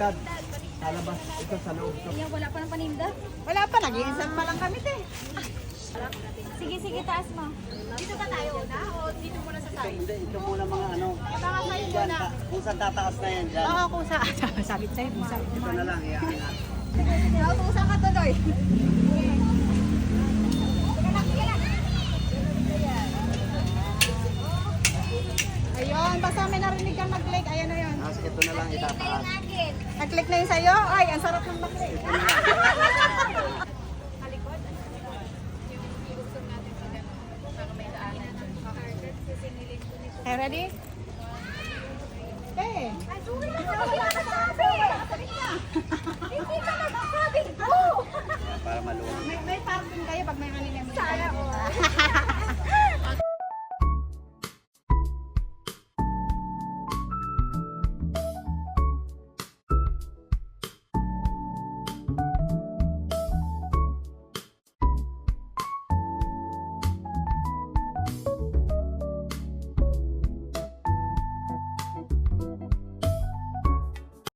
baliktad. Sa labas, ito sa loob. Yan, wala pa ng paninda. Wala pa, nag-iinsan pa lang kami te. Sige, sige, taas mo. Dito ba tayo una o dito muna sa tayo? Hindi, ito muna mga ano. Baka sa'yo Dyan, muna. kung saan tataas na yan dyan. Baka kung saan. Sabit sa'yo, kung saan. Ito na lang, iangat. Baka kung saan ka tuloy. Ayun, basta may narinig kang mag-click. Ayan na yun. Tapos ito na lang itataas. Nag-click na yun sa'yo? Ay, ang sarap ng mag-click. Okay, ready? Okay.